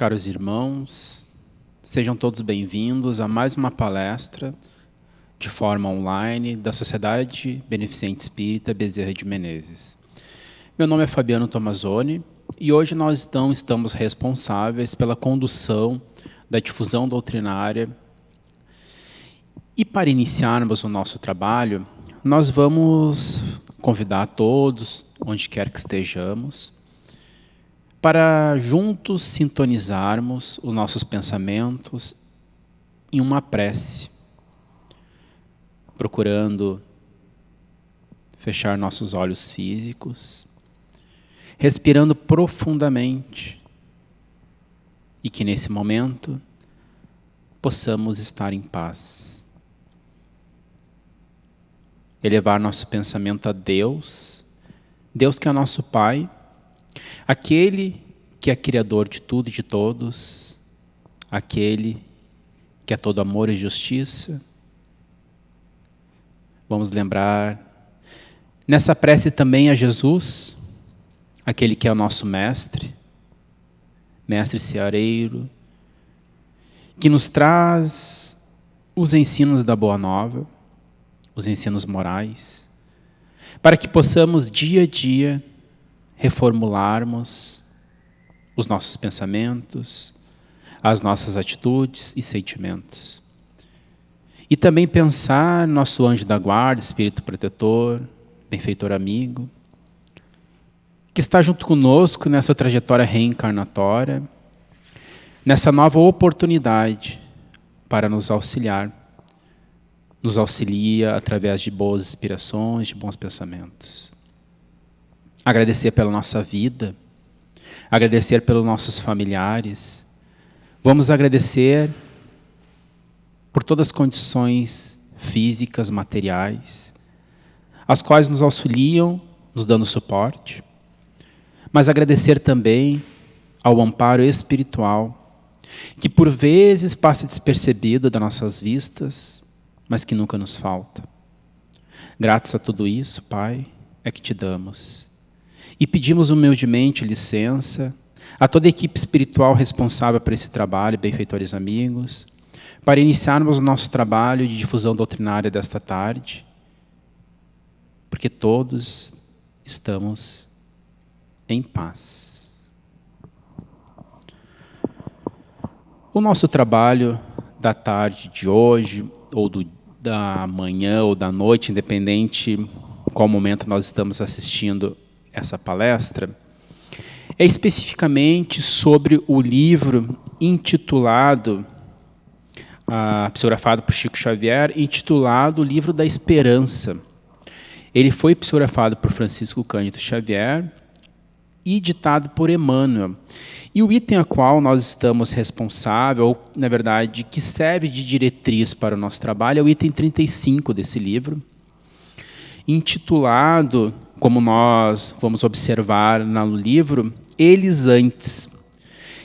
Caros irmãos, sejam todos bem-vindos a mais uma palestra de forma online da Sociedade Beneficente Espírita Bezerra de Menezes. Meu nome é Fabiano Tomazoni e hoje nós não estamos responsáveis pela condução da difusão doutrinária. E para iniciarmos o nosso trabalho, nós vamos convidar a todos, onde quer que estejamos, para juntos sintonizarmos os nossos pensamentos em uma prece, procurando fechar nossos olhos físicos, respirando profundamente e que nesse momento possamos estar em paz. Elevar nosso pensamento a Deus, Deus que é nosso Pai, aquele que é criador de tudo e de todos, aquele que é todo amor e justiça. Vamos lembrar nessa prece também a Jesus, aquele que é o nosso mestre seareiro, que nos traz os ensinos da Boa Nova, os ensinos morais, para que possamos dia a dia reformularmos os nossos pensamentos, as nossas atitudes e sentimentos. E também pensar no nosso anjo da guarda, espírito protetor, benfeitor amigo, que está junto conosco nessa trajetória reencarnatória, nessa nova oportunidade para nos auxiliar. Nos auxilia através de boas inspirações, de bons pensamentos. Agradecer pela nossa vida, agradecer pelos nossos familiares. Vamos agradecer por todas as condições físicas, materiais, as quais nos auxiliam, nos dando suporte. Mas agradecer também ao amparo espiritual, que por vezes passa despercebido das nossas vistas, mas que nunca nos falta. Gratos a tudo isso, Pai, é que te damos. E pedimos humildemente licença a toda a equipe espiritual responsável por esse trabalho, benfeitores amigos, para iniciarmos o nosso trabalho de difusão doutrinária desta tarde, porque todos estamos em paz. O nosso trabalho da tarde de hoje, ou da manhã ou da noite, independente qual momento nós estamos assistindo essa palestra, é especificamente sobre o livro intitulado, psicografado por Chico Xavier, intitulado O Livro da Esperança. Ele foi psicografado por Francisco Cândido Xavier e ditado por Emmanuel. E o item a qual nós estamos responsáveis, ou, na verdade, que serve de diretriz para o nosso trabalho, é o item 35 desse livro, intitulado, como nós vamos observar no livro, Eles Antes.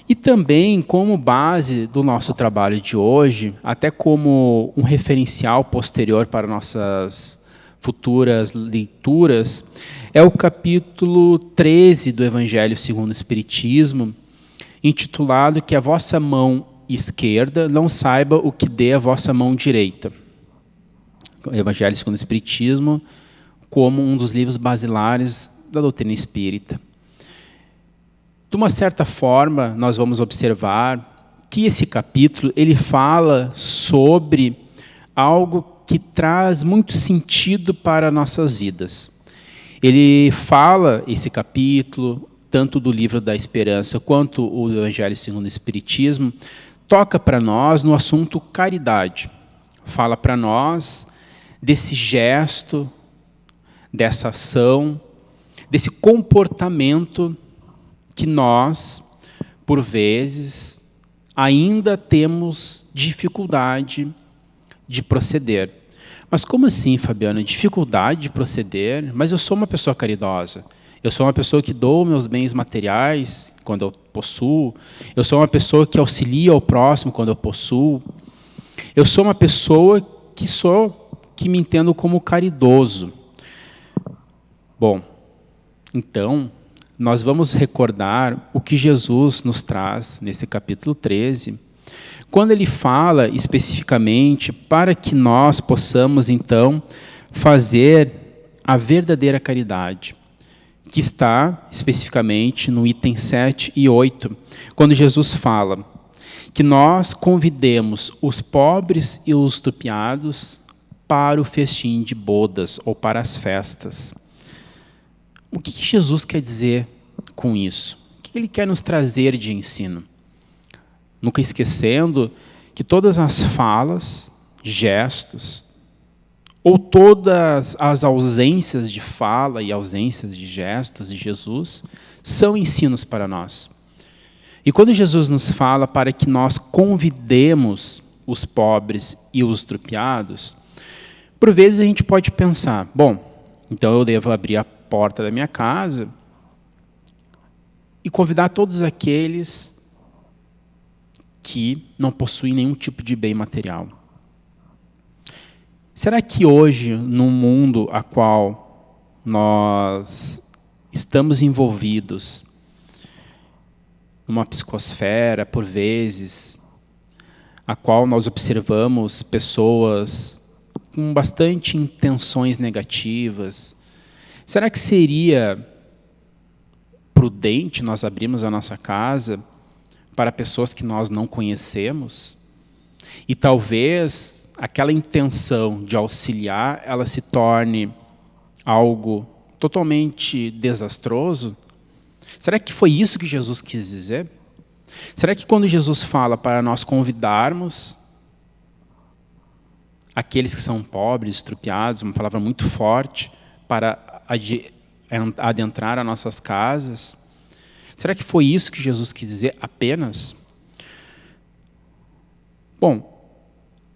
E também, como base do nosso trabalho de hoje, até como um referencial posterior para nossas futuras leituras, é o capítulo 13 do Evangelho segundo o Espiritismo, intitulado Que a vossa mão esquerda não saiba o que dê a vossa mão direita. O Evangelho segundo o Espiritismo, como um dos livros basilares da doutrina espírita. De uma certa forma, nós vamos observar que esse capítulo ele fala sobre algo que traz muito sentido para nossas vidas. Ele fala, esse capítulo, tanto do livro da Esperança quanto o Evangelho segundo o Espiritismo, toca para nós no assunto caridade. Fala para nós desse gesto, dessa ação, desse comportamento que nós, por vezes, ainda temos dificuldade de proceder. Mas como assim, Fabiano? Dificuldade de proceder? Mas eu sou uma pessoa caridosa. Eu sou uma pessoa que dou meus bens materiais quando eu possuo. Eu sou uma pessoa que auxilia ao próximo quando eu possuo. Eu sou uma pessoa que me entendo como caridoso. Bom, então, nós vamos recordar o que Jesus nos traz nesse capítulo 13, quando ele fala especificamente para que nós possamos, então, fazer a verdadeira caridade, que está especificamente no item 7 e 8, quando Jesus fala que nós convidemos os pobres e os estupiados para o festim de bodas ou para as festas. O que Jesus quer dizer com isso? O que ele quer nos trazer de ensino? Nunca esquecendo que todas as falas, gestos, ou todas as ausências de fala e ausências de gestos de Jesus são ensinos para nós. E quando Jesus nos fala para que nós convidemos os pobres e os estrupiados, por vezes a gente pode pensar, bom, então eu devo abrir a porta da minha casa e convidar todos aqueles que não possuem nenhum tipo de bem material. Será que hoje, no mundo a qual nós estamos envolvidos, numa psicosfera, por vezes, a qual nós observamos pessoas com bastante intenções negativas, será que seria prudente nós abrirmos a nossa casa para pessoas que nós não conhecemos? E talvez aquela intenção de auxiliar, ela se torne algo totalmente desastroso? Será que foi isso que Jesus quis dizer? Será que quando Jesus fala para nós convidarmos aqueles que são pobres, estrupiados, uma palavra muito forte, para adentrar as nossas casas, será que foi isso que Jesus quis dizer apenas? Bom,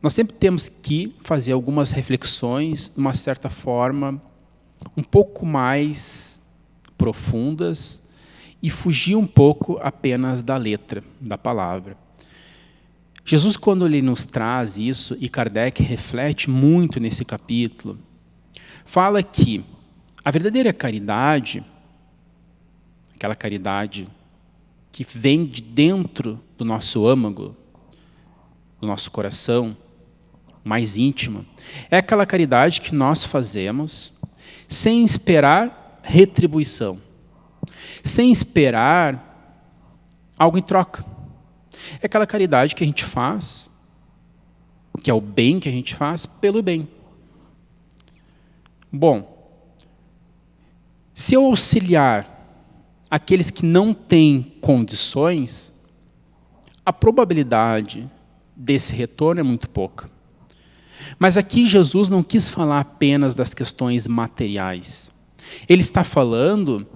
nós sempre temos que fazer algumas reflexões, de uma certa forma, um pouco mais profundas e fugir um pouco apenas da letra, da palavra. Jesus, quando ele nos traz isso, e Kardec reflete muito nesse capítulo, fala que a verdadeira caridade, aquela caridade que vem de dentro do nosso âmago, do nosso coração, mais íntima, é aquela caridade que nós fazemos sem esperar retribuição, sem esperar algo em troca. É aquela caridade que a gente faz, que é o bem que a gente faz pelo bem. Bom, se eu auxiliar aqueles que não têm condições, a probabilidade desse retorno é muito pouca. Mas aqui Jesus não quis falar apenas das questões materiais. Ele está falando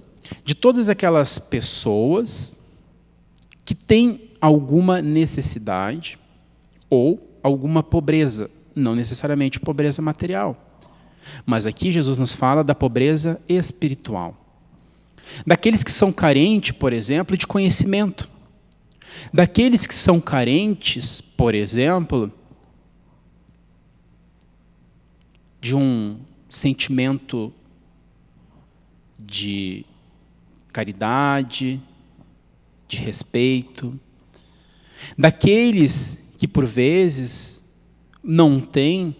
de todas aquelas pessoas que têm alguma necessidade ou alguma pobreza, não necessariamente pobreza material. Mas aqui Jesus nos fala da pobreza espiritual. Daqueles que são carentes, por exemplo, de conhecimento. Daqueles que são carentes, por exemplo, de um sentimento de caridade, de respeito. Daqueles que, por vezes, não têm,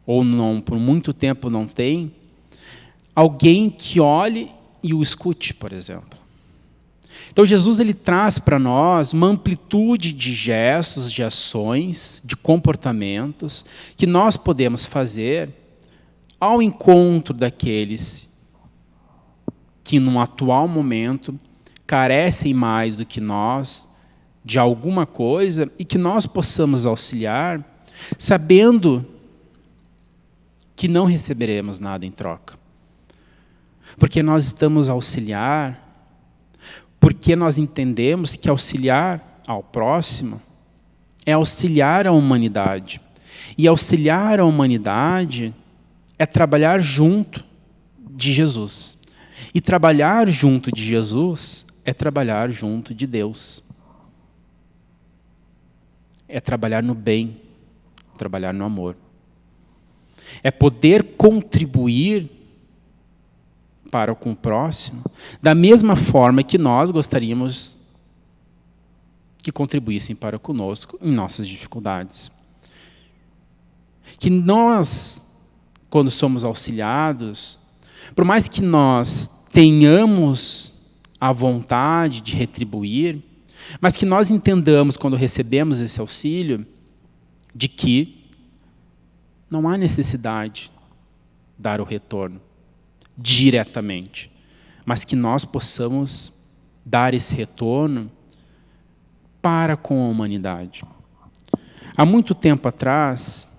ou não, por muito tempo não têm, alguém que olhe e o escute, por exemplo. Então Jesus ele traz para nós uma amplitude de gestos, de ações, de comportamentos que nós podemos fazer ao encontro daqueles que no atual momento carecem mais do que nós de alguma coisa e que nós possamos auxiliar, sabendo que não receberemos nada em troca. Porque nós estamos a auxiliar, porque nós entendemos que auxiliar ao próximo é auxiliar a humanidade. E auxiliar a humanidade é trabalhar junto de Jesus. E trabalhar junto de Jesus é trabalhar junto de Deus. É trabalhar no bem, trabalhar no amor. É poder contribuir para com o próximo, da mesma forma que nós gostaríamos que contribuíssem para conosco em nossas dificuldades. Que nós, quando somos auxiliados, por mais que nós tenhamos a vontade de retribuir, mas que nós entendamos, quando recebemos esse auxílio, de que não há necessidade de dar o retorno diretamente, mas que nós possamos dar esse retorno para com a humanidade. Há muito tempo atrás,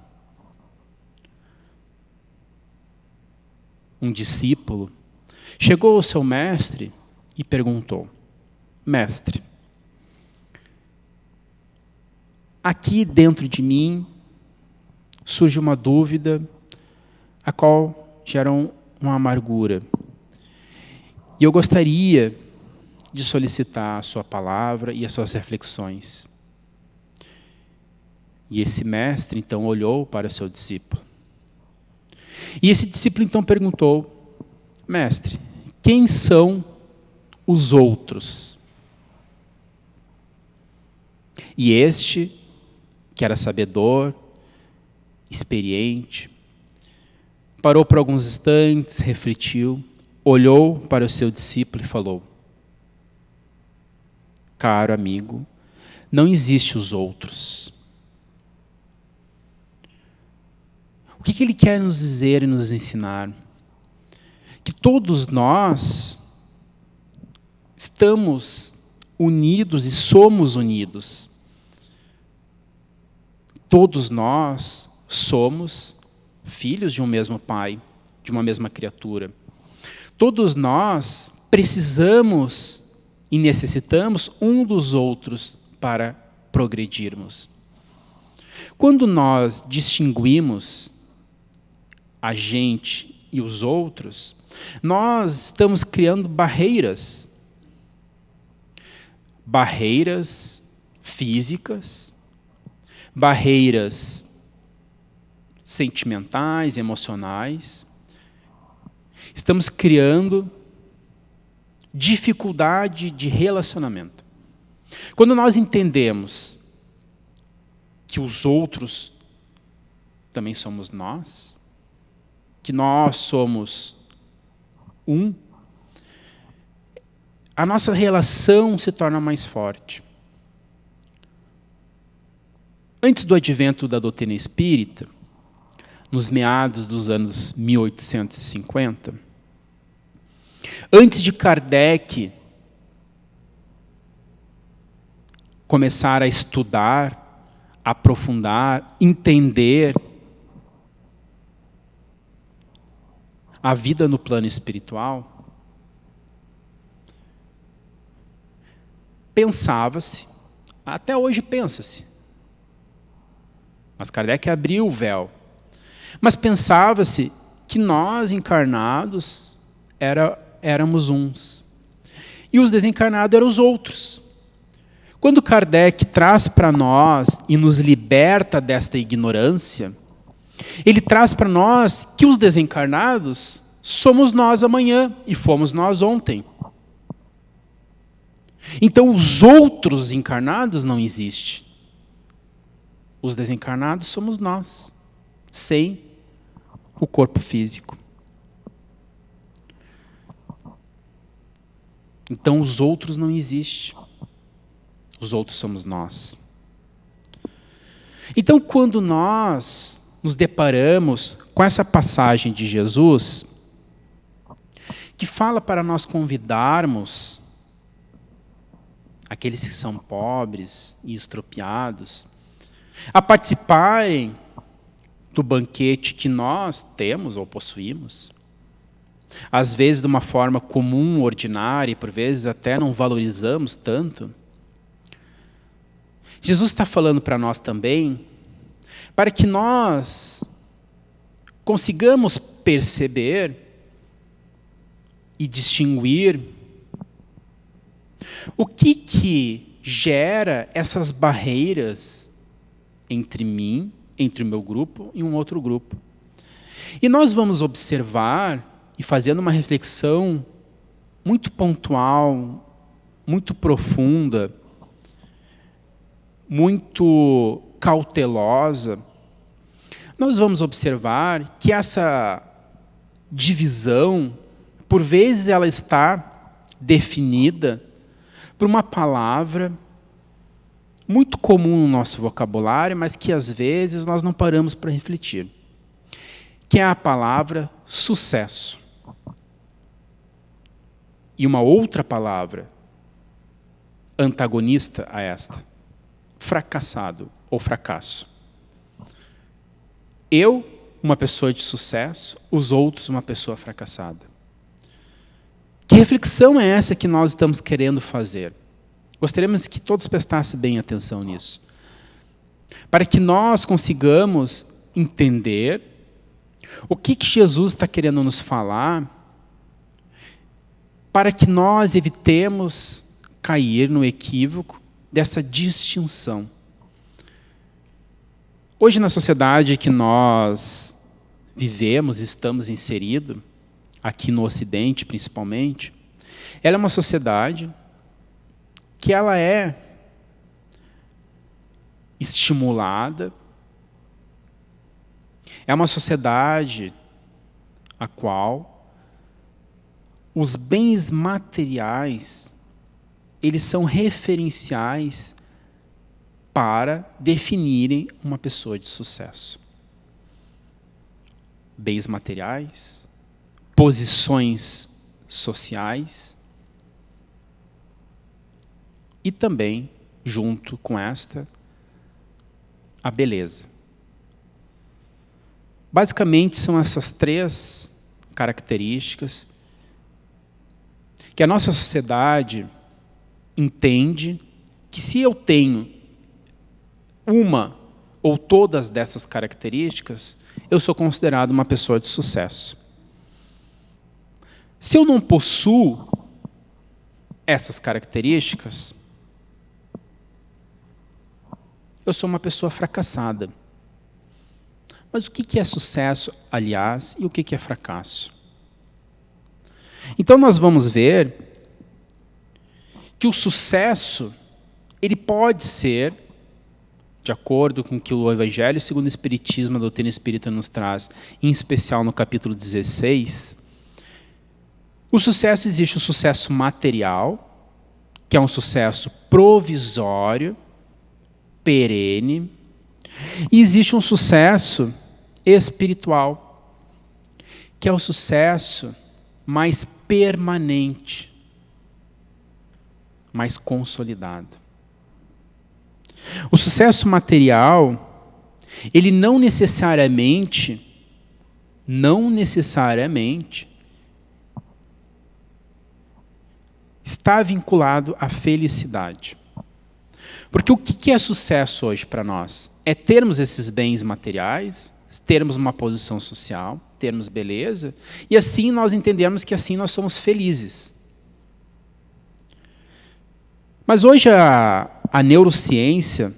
um discípulo chegou ao seu mestre e perguntou: mestre, aqui dentro de mim surge uma dúvida, a qual gera uma amargura. E eu gostaria de solicitar a sua palavra e as suas reflexões. E esse mestre, então, olhou para o seu discípulo. E esse discípulo, então, perguntou: mestre, quem são os outros? E este, que era sabedor, experiente, parou por alguns instantes, refletiu, olhou para o seu discípulo e falou: caro amigo, não existe os outros. O que ele quer nos dizer e nos ensinar? Que todos nós estamos unidos e somos unidos. Todos nós somos filhos de um mesmo pai, de uma mesma criatura. Todos nós precisamos e necessitamos um dos outros para progredirmos. Quando nós distinguimos a gente e os outros, nós estamos criando barreiras. Barreiras físicas, barreiras sentimentais, emocionais. Estamos criando dificuldade de relacionamento. Quando nós entendemos que os outros também somos nós, que nós somos um, a nossa relação se torna mais forte. Antes do advento da doutrina espírita, nos meados dos anos 1850, antes de Kardec começar a estudar, aprofundar, entender a vida no plano espiritual, pensava-se, até hoje pensa-se, mas Kardec abriu o véu, mas pensava-se que nós encarnados éramos uns, e os desencarnados eram os outros. Quando Kardec traz para nós e nos liberta desta ignorância, ele traz para nós que os desencarnados somos nós amanhã e fomos nós ontem. Então os outros encarnados não existem. Os desencarnados somos nós, sem o corpo físico. Então os outros não existem. Os outros somos nós. Então quando nós nos deparamos com essa passagem de Jesus, que fala para nós convidarmos aqueles que são pobres e estropiados a participarem do banquete que nós temos ou possuímos, às vezes de uma forma comum, ordinária, e por vezes até não valorizamos tanto. Jesus está falando para nós também, para que nós consigamos perceber e distinguir o que gera essas barreiras entre mim, entre o meu grupo e um outro grupo. E nós vamos observar e fazendo uma reflexão muito pontual, muito profunda, muito cautelosa, nós vamos observar que essa divisão, por vezes ela está definida por uma palavra muito comum no nosso vocabulário, mas que às vezes nós não paramos para refletir, que é a palavra sucesso. E uma outra palavra antagonista a esta, fracassado ou fracasso. Eu, uma pessoa de sucesso, os outros, uma pessoa fracassada. Que reflexão é essa que nós estamos querendo fazer? Gostaríamos que todos prestassem bem atenção nisso, para que nós consigamos entender o que Jesus está querendo nos falar, para que nós evitemos cair no equívoco dessa distinção. Hoje, na sociedade que nós vivemos, estamos inseridos, aqui no Ocidente principalmente, ela é uma sociedade que ela é estimulada, é uma sociedade a qual os bens materiais, eles são referenciais para definirem uma pessoa de sucesso. Bens materiais, posições sociais e também, junto com esta, a beleza. Basicamente, são essas três características que a nossa sociedade entende que se eu tenho uma ou todas dessas características, eu sou considerado uma pessoa de sucesso. Se eu não possuo essas características, eu sou uma pessoa fracassada. Mas o que é sucesso, aliás, e o que é fracasso? Então nós vamos ver que o sucesso, ele pode ser, de acordo com o que o Evangelho segundo o Espiritismo, a doutrina espírita nos traz, em especial no capítulo 16, o sucesso existe o sucesso material, que é um sucesso provisório, perene, e existe um sucesso espiritual, que é o sucesso mais permanente, mais consolidado. O sucesso material, ele não necessariamente está vinculado à felicidade. Porque o que é sucesso hoje para nós? É termos esses bens materiais, termos uma posição social, termos beleza, e assim nós entendemos que assim nós somos felizes. Mas hoje a neurociência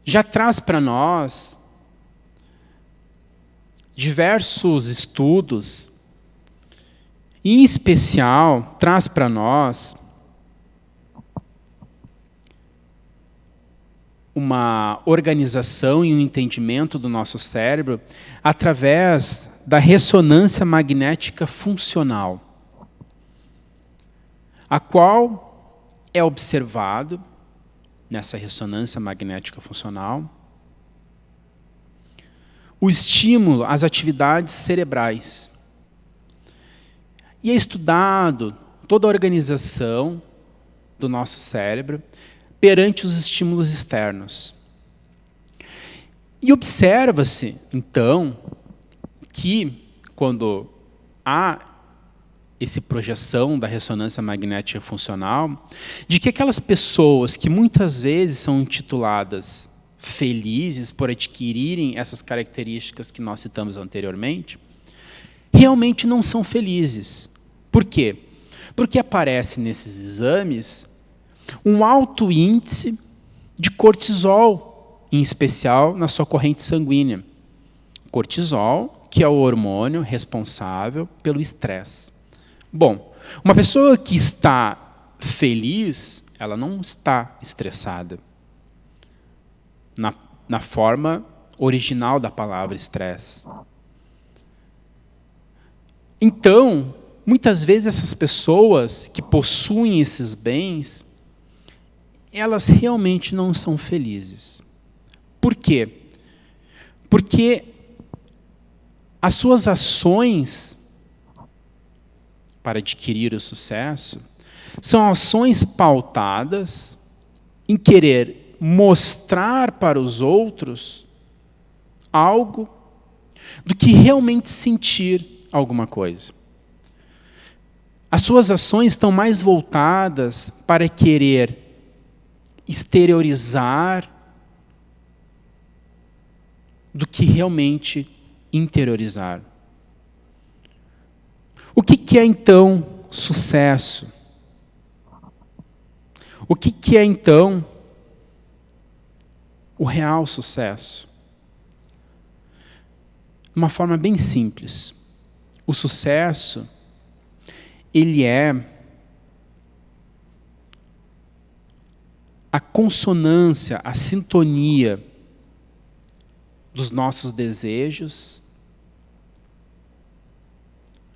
já traz para nós diversos estudos, e em especial traz para nós uma organização e um entendimento do nosso cérebro através da ressonância magnética funcional, a qual é observado nessa ressonância magnética funcional o estímulo às atividades cerebrais. E é estudado toda a organização do nosso cérebro perante os estímulos externos. E observa-se, então, que quando há essa projeção da ressonância magnética funcional, de que aquelas pessoas que muitas vezes são intituladas felizes por adquirirem essas características que nós citamos anteriormente, realmente não são felizes. Por quê? Porque aparece nesses exames um alto índice de cortisol, em especial na sua corrente sanguínea. Cortisol, que é o hormônio responsável pelo estresse. Bom, uma pessoa que está feliz, ela não está estressada. Na forma original da palavra estresse. Então, muitas vezes essas pessoas que possuem esses bens, elas realmente não são felizes. Por quê? Porque as suas ações para adquirir o sucesso são ações pautadas em querer mostrar para os outros algo do que realmente sentir alguma coisa. As suas ações estão mais voltadas para querer exteriorizar do que realmente interiorizar. O que é então sucesso? O que é então o real sucesso? De uma forma bem simples. O sucesso, ele é a consonância, a sintonia dos nossos desejos,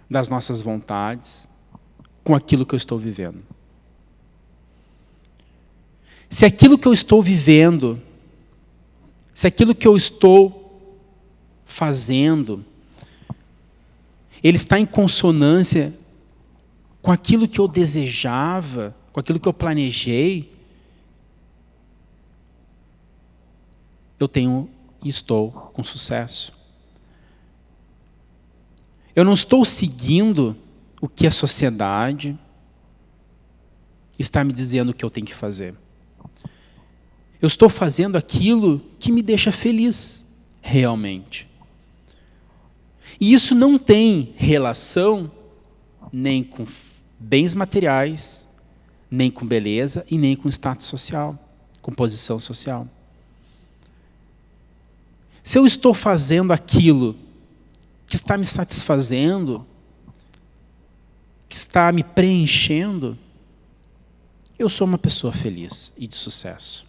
das nossas vontades, com aquilo que eu estou vivendo. Se aquilo que eu estou vivendo, se aquilo que eu estou fazendo, ele está em consonância com aquilo que eu desejava, com aquilo que eu planejei, eu tenho e estou com sucesso. Eu não estou seguindo o que a sociedade está me dizendo que eu tenho que fazer. Eu estou fazendo aquilo que me deixa feliz, realmente. E isso não tem relação nem com bens materiais, nem com beleza e nem com status social, com posição social. Se eu estou fazendo aquilo que está me satisfazendo, que está me preenchendo, eu sou uma pessoa feliz e de sucesso.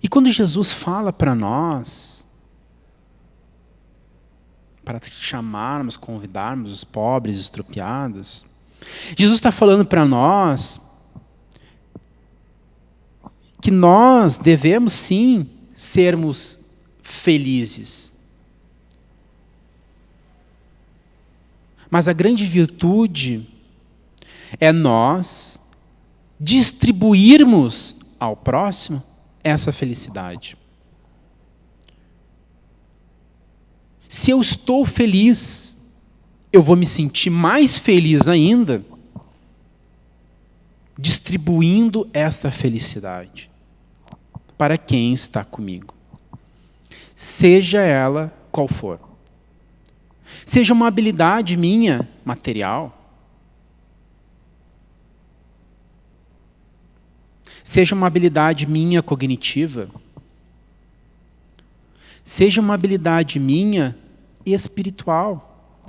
E quando Jesus fala para nós, para chamarmos, convidarmos os pobres, estropiados, Jesus está falando para nós que nós devemos sim sermos felizes. Mas a grande virtude é nós distribuirmos ao próximo essa felicidade. Se eu estou feliz, eu vou me sentir mais feliz ainda distribuindo essa felicidade para quem está comigo. Seja ela qual for. Seja uma habilidade minha, material. Seja uma habilidade minha, cognitiva. Seja uma habilidade minha, espiritual.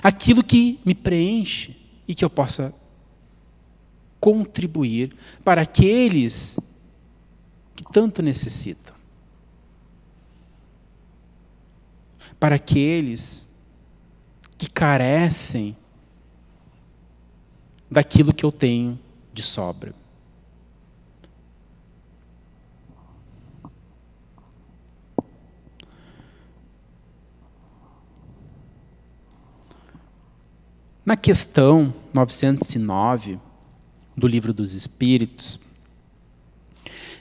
Aquilo que me preenche e que eu possa contribuir para aqueles que tanto necessitam. Para aqueles que carecem daquilo que eu tenho de sobra. Na questão 909 do Livro dos Espíritos,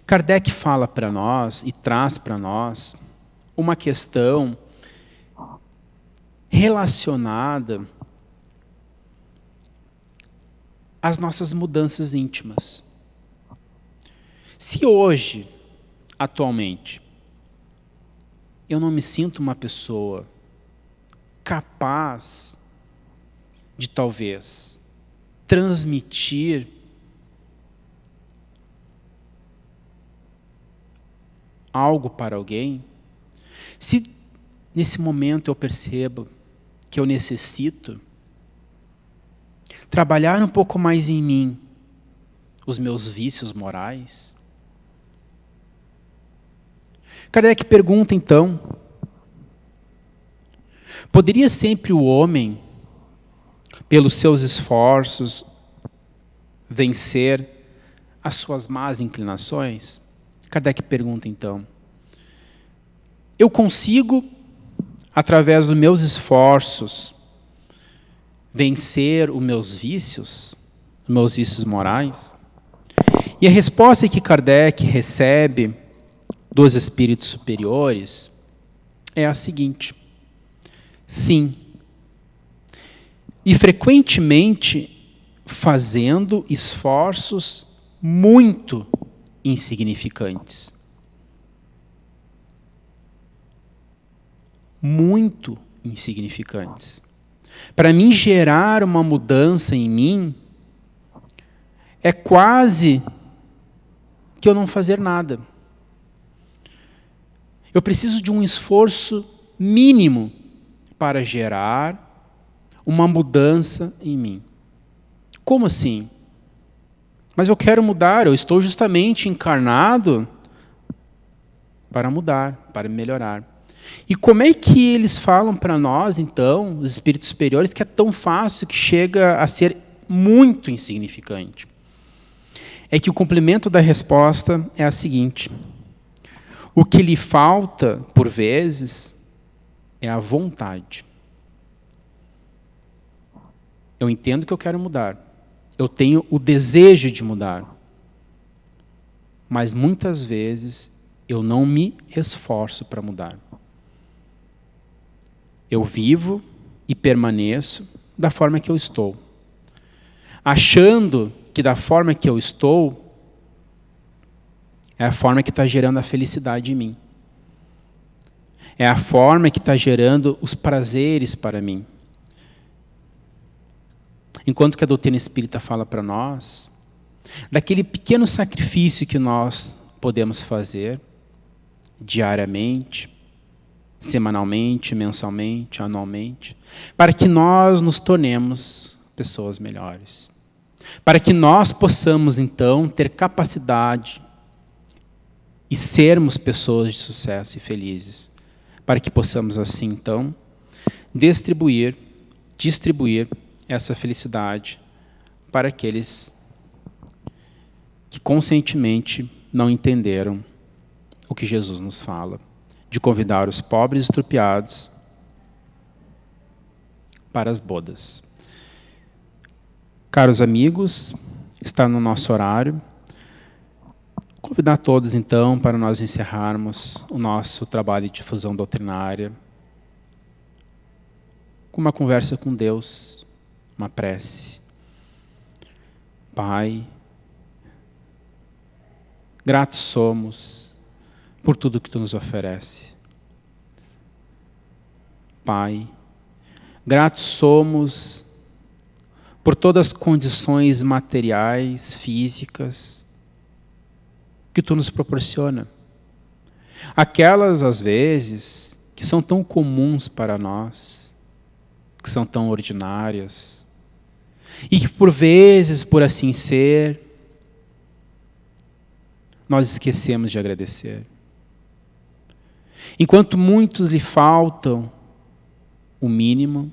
Kardec fala para nós e traz para nós uma questão relacionada às nossas mudanças íntimas. Se hoje, atualmente, eu não me sinto uma pessoa capaz de talvez transmitir algo para alguém, Se nesse momento eu percebo que eu necessito trabalhar um pouco mais em mim, os meus vícios morais, Kardec pergunta então, poderia sempre o homem, pelos seus esforços, vencer as suas más inclinações? Kardec pergunta então, eu consigo, através dos meus esforços, vencer os meus vícios morais? E a resposta que Kardec recebe dos espíritos superiores é a seguinte: sim. E frequentemente fazendo esforços muito insignificantes. Muito insignificantes. Para mim gerar uma mudança em mim, é quase que eu não fazer nada. Eu preciso de um esforço mínimo para gerar uma mudança em mim. Como assim? Mas eu quero mudar, eu estou justamente encarnado para mudar, para melhorar. E como é que eles falam para nós, então, os espíritos superiores, que é tão fácil, que chega a ser muito insignificante? É que o complemento da resposta é a seguinte: o que lhe falta, por vezes, é a vontade. Eu entendo que eu quero mudar. Eu tenho o desejo de mudar. Mas muitas vezes eu não me esforço para mudar. Eu vivo e permaneço da forma que eu estou, achando que da forma que eu estou é a forma que está gerando a felicidade em mim. É a forma que está gerando os prazeres para mim. Enquanto que a doutrina espírita fala para nós daquele pequeno sacrifício que nós podemos fazer diariamente, semanalmente, mensalmente, anualmente, para que nós nos tornemos pessoas melhores. Para que nós possamos, então, ter capacidade e sermos pessoas de sucesso e felizes. Para que possamos, assim, então, distribuir essa felicidade para aqueles que conscientemente não entenderam o que Jesus nos fala, de convidar os pobres e estrupiados para as bodas. Caros amigos, está no nosso horário. Convidar todos, então, para nós encerrarmos o nosso trabalho de difusão doutrinária com uma conversa com Deus, uma prece. Pai, gratos somos por tudo que Tu nos oferece. Pai, gratos somos por todas as condições materiais, físicas, que Tu nos proporciona. Aquelas, às vezes, que são tão comuns para nós, que são tão ordinárias, e que por vezes, por assim ser, nós esquecemos de agradecer. Enquanto muitos lhe faltam o mínimo,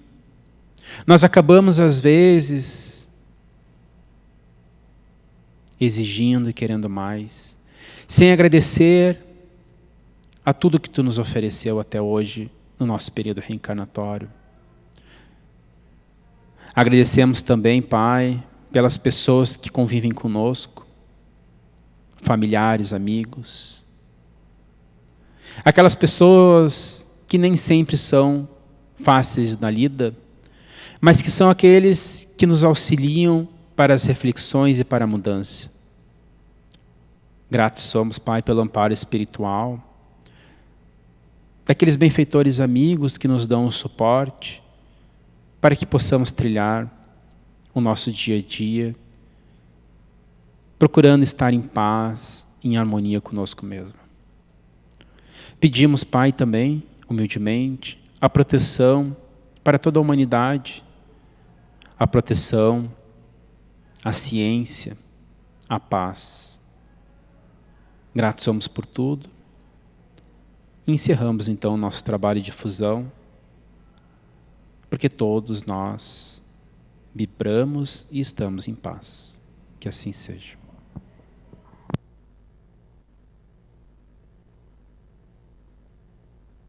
nós acabamos, às vezes, exigindo e querendo mais, sem agradecer a tudo que Tu nos ofereceu até hoje, no nosso período reencarnatório. Agradecemos também, Pai, pelas pessoas que convivem conosco, familiares, amigos. Aquelas pessoas que nem sempre são fáceis na lida, mas que são aqueles que nos auxiliam para as reflexões e para a mudança. Gratos somos, Pai, pelo amparo espiritual, daqueles benfeitores amigos que nos dão o suporte, para que possamos trilhar o nosso dia a dia, procurando estar em paz, em harmonia conosco mesmo. Pedimos, Pai, também humildemente, a proteção para toda a humanidade, a proteção, a ciência, a paz. Gratos somos por tudo. Encerramos então o nosso trabalho de difusão, porque todos nós vibramos e estamos em paz. Que assim seja.